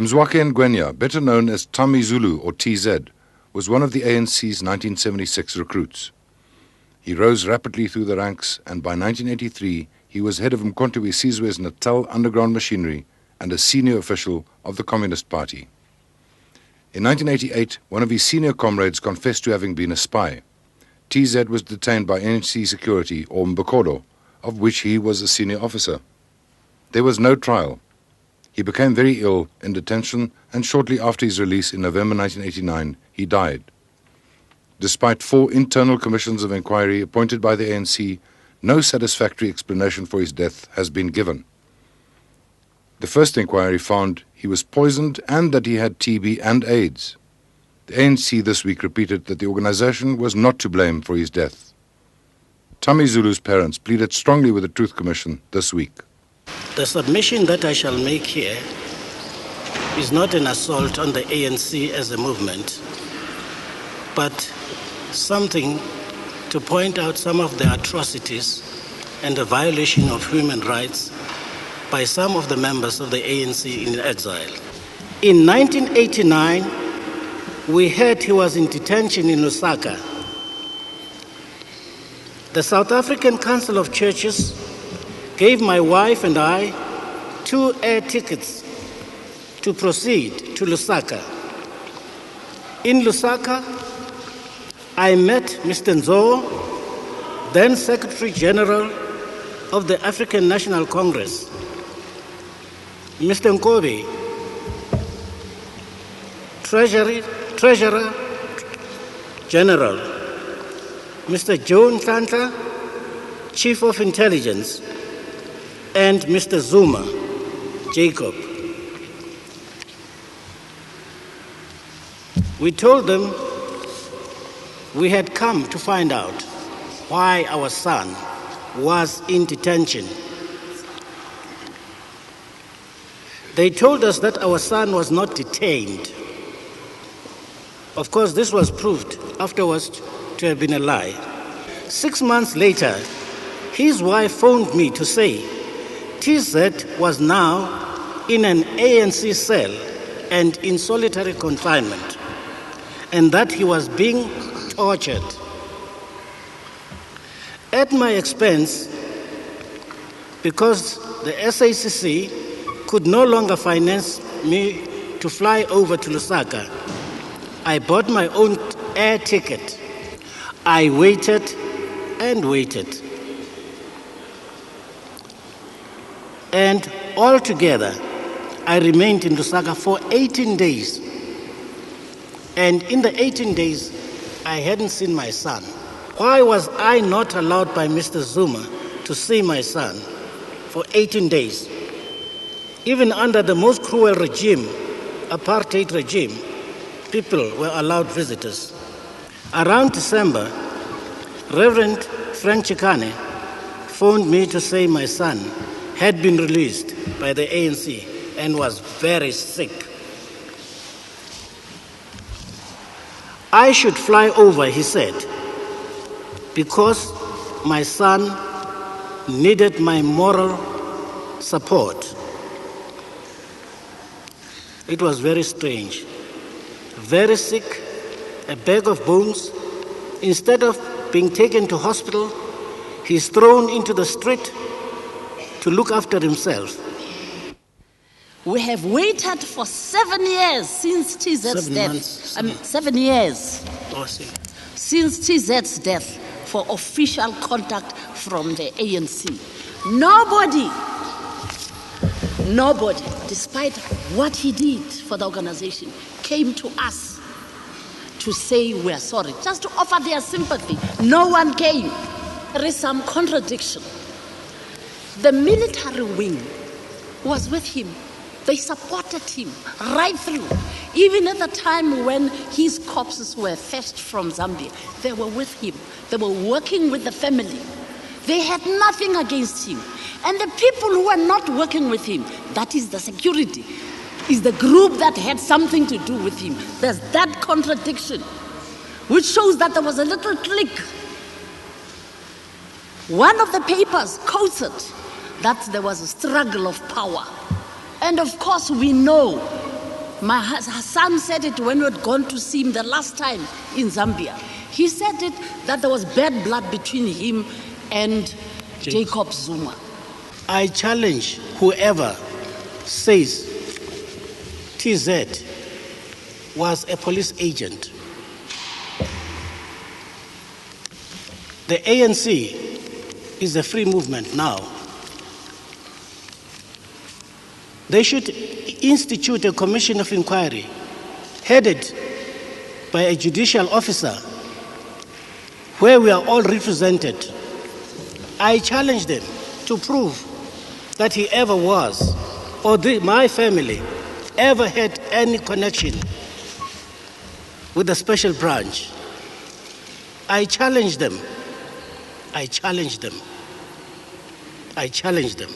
Muziwakhe Ngwenya, better known as Thami Zulu or TZ, was one of the ANC's 1976 recruits. He rose rapidly through the ranks, and by 1983 he was head of Umkhonto Sizwe's Natal underground machinery and a senior official of the Communist Party. In 1988, one of his senior comrades confessed to having been a spy. TZ was detained by ANC security, or Mbokodo, of which he was a senior officer. There was no trial. He became very ill in detention, and shortly after his release in November 1989, he died. Despite 4 internal commissions of inquiry appointed by the ANC, no satisfactory explanation for his death has been given. The first inquiry found he was poisoned and that he had TB and AIDS. The ANC this week repeated that the organization was not to blame for his death. Thami Zulu's parents pleaded strongly with the Truth Commission this week. The submission that I shall make here is not an assault on the ANC as a movement, but something to point out some of the atrocities and the violation of human rights by some of the members of the ANC in exile. In 1989, we heard he was in detention in Lusaka. The South African Council of Churches gave my wife and I 2 air tickets to proceed to Lusaka. In Lusaka, I met Mr. Nzo, then Secretary General of the African National Congress, Mr. Nkobe, Treasurer General, Mr. John Tlantla, Chief of Intelligence, and Mr. Zuma, Jacob. We told them we had come to find out why our son was in detention. They told us that our son was not detained. Of course, this was proved afterwards to have been a lie. 6 months later, his wife phoned me to say TZ was now in an ANC cell and in solitary confinement, and that he was being tortured. At my expense, because the SABC could no longer finance me to fly over to Lusaka, I bought my own air ticket. I waited and waited. And altogether, I remained in Lusaka for 18 days. And in the 18 days, I hadn't seen my son. Why was I not allowed by Mr. Zuma to see my son for 18 days? Even under the most cruel regime, apartheid regime, people were allowed visitors. Around December, Reverend Frank Chikane phoned me to say my son had been released by the ANC and was very sick. I should fly over, he said, because my son needed my moral support. It was very strange. Very sick, a bag of bones. Instead of being taken to hospital, he's thrown into the street to look after himself. We have waited for 7 years since TZ's death. 7 years since TZ's death for official contact from the ANC. Nobody, despite what he did for the organization, came to us to say we are sorry, just to offer their sympathy. No one came. There is some contradiction. The military wing was with him. They supported him right through. Even at the time when his corpses were fetched from Zambia, they were with him. They were working with the family. They had nothing against him. And the people who were not working with him, that is the security, is the group that had something to do with him. There's that contradiction, which shows that there was a little click. One of the papers quoted that there was a struggle of power. And of course we know My son said it when we had gone to see him the last time in Zambia. He said it that there was bad blood between him and Jacob Zuma. I challenge whoever says TZ was a police agent. The ANC is a free movement now. They should institute a commission of inquiry headed by a judicial officer where we are all represented. I challenge them to prove that he ever was, or my family ever had any connection with the special branch. I challenge them. I challenge them. I challenge them.